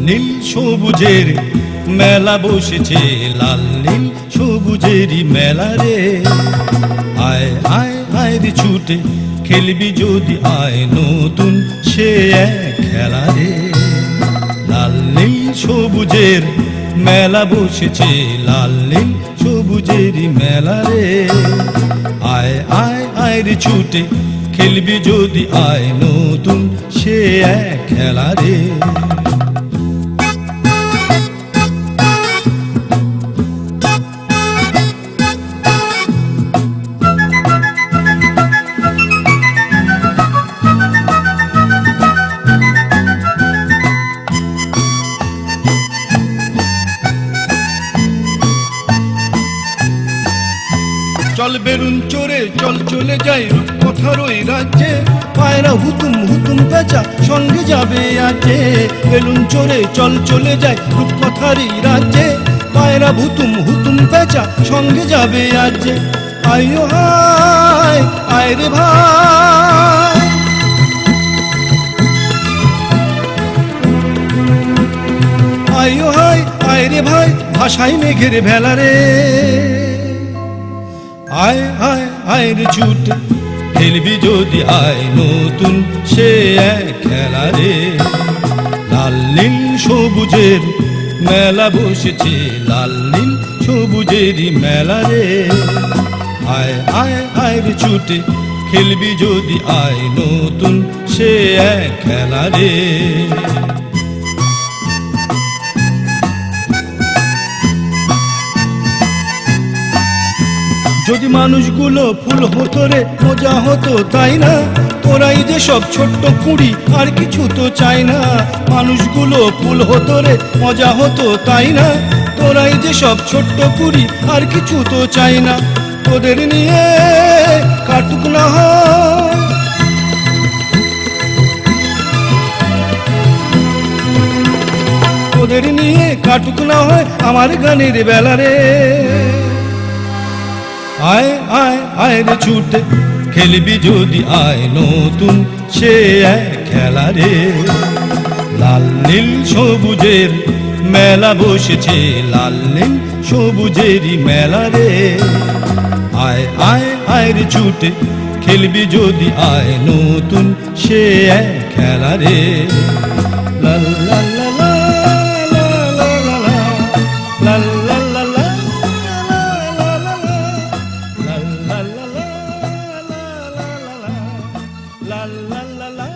নীল সবুজের মেলা বসেছে, লাল নীল সবুজেরই মেলা রে। আয় আয় আয় রে ছুটে খেলবি যদি আয়, নতুন সে এক খেলা রে। লাল নীল সবুজের মেলা বসেছে, লাল নীল সবুজেরই মেলা রে। আয় আয় আয় রে ছুটে খেলবি যদি আয়, নতুন সে এক খেলা রে। চল বেলুন চোরে চল চলে যাই রূপকথার ওই রাজ্যে, পায়রা হুতুম হুতুম পেঁচা সঙ্গে যাবে আজে। বেলুন চোরে চল চলে যাই রূপকথার এই রাজ্যে, পায়রা হুতুম হুতুম পেঁচা সঙ্গে যাবে আজে। আয়ো হায় আয় রে ভাই, আয়ো হায় আয় রে ভাই, ভাষায় মেঘের ভেলা রে। আয় আয় আয় রে ছুটে খেলবি যদি আয়, নতুন সে এক খেলা রে। লাল নীল সবুজের মেলা বসেছে, লাল নীল সবুজেরই মেলা রে। আয় আয় আয় রে ছুটে খেলবি যদি আয়, নতুন সে এক খেলা রে। যদি মানুষগুলো ফুল হতো রে মজা হতো তাই না, তোরাই যে সব ছোট্ট কুড়ি আর কিছু তো চাই না। মানুষগুলো ফুল হতো রে মজা হতো তাই না, তোরাই যে সব ছোট্ট কুড়ি আর কিছু তো চাই না। তোদের নিয়ে কাটুক না হয়, তোদের নিয়ে কাটুক না হয় আমার গানের বেলা রে। আয় আয় আয় রে ছুটে খেলবি যদি আয়, নতুন সে এক খেলা রে। লাল নীল সবুজের মেলা বসেছে, লাল নীল সবুজেরই মেলা রে। আয় আয় আয় রে ছুটে খেলবি যদি আয়, নতুন সে এক খেলা রে। লা লা লা লা লা লা লা লা লা লা। La la la la